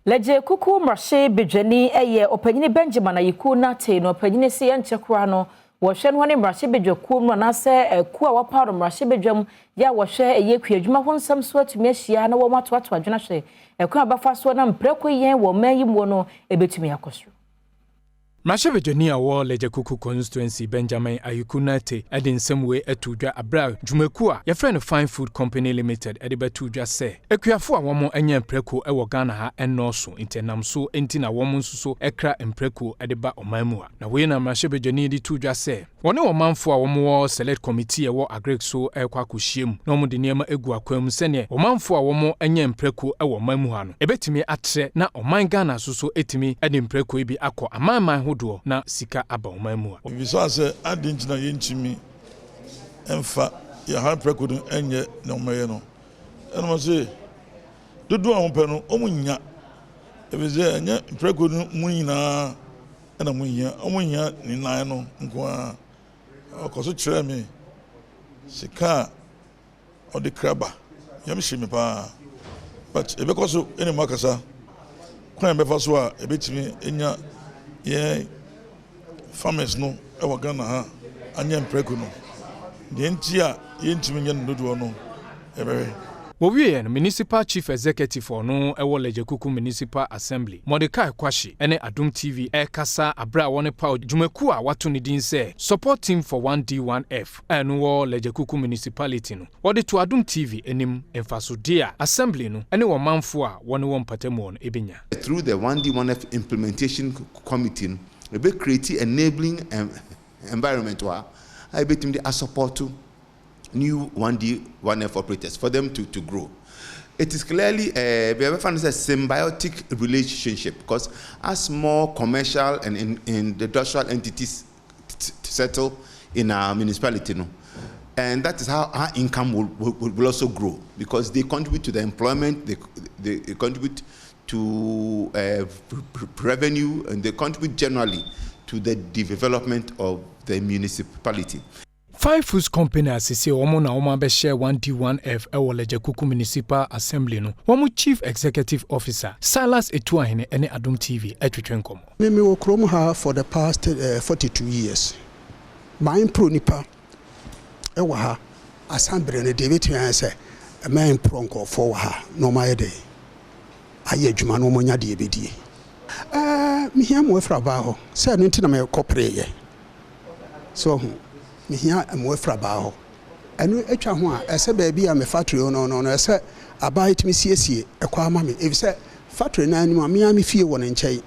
Leje kuku mrashe bejani eye opanyini Benjamin ayiku nate no opanyini si enchekura no wohwe no ne mrashe bejoku no na se ku a waparo mrashe bejwam ya wohwe eye kuadwuma ho nsam so atumi ahia na wo matoato adwena hwe ku abafa so na mpreko yen wo mayimo no ebetumi akoso Mrashe bejani awo leje kuku constituency Benjamin ayiku nate edin semwe etudwa abra dwumaku a ye friend Fine Food Company Limited edibetu dwa se ekuafo a womo anya mpreko ewo Ghana ha enoso intenam so enti na womo nsuso ekra mpreko ediba omanmu a na we na mrashe bejani di tudwa se woni omanfo a womo select committee ewo agric so ekwakohiem na omo de niema egu akwam sene omanfo a womo anya mpreko ewo manmu ha no ebetimi atre na oman Ghana so etimi edi mpreko ebi akọ amanman na sika aba omanmu a biso ase adintina yenchimi emfa ya ha preko no enye na omaye no eno se dodo a pe no omunya ebeze enye preko no munyina na munya omunya ni nan no nko a okoso kire me sika odi kraba yam shimi pa but ebekoso ene makasa kwan befa so a ebetimi enya ye farmers no ewa Ghana ha anya mpreko no de ntia ye ntimi nya ndodo no ebere Wowie no municipal chief executive no ewo leje kuku municipal assembly Mordecai Kwashi ene Adom TV kasa abra woni pa dwumaku a wato ne din se support team for 1D1F eno wo leje kuku municipality no wode to Adom TV enim emfasode a assembly no ene wo manfo a woni wo mpatamu no ebenya through the 1D1F implementation committee no be create enabling environment wa I betim the support to new 1D1F operators for them to grow. It is clearly a symbiotic relationship because as more commercial and industrial entities settle in our municipality, and that is how our income will also grow because they contribute to the employment, they contribute to revenue, and they contribute generally to the development of the municipality. Fine Food Company asisi omo na omo be share 1D1F ewo leje kuku municipal assembly no womo chief executive officer Silas Etuahene ene Adom TV etwetwenkom me wo krom ha for the past 42 years my pro nipa ewo ha assembly ne David say my pro nko for ha no my day aye adwuma no monya de ebedie me hia mo afra ba ho say no ntina me kopre ye so me hia mo afra ba ho enu etwa ho a ese ba bia me factory no ese aba itimi siesie ekwa ama me e say factory na ani me fie wo ne nkyai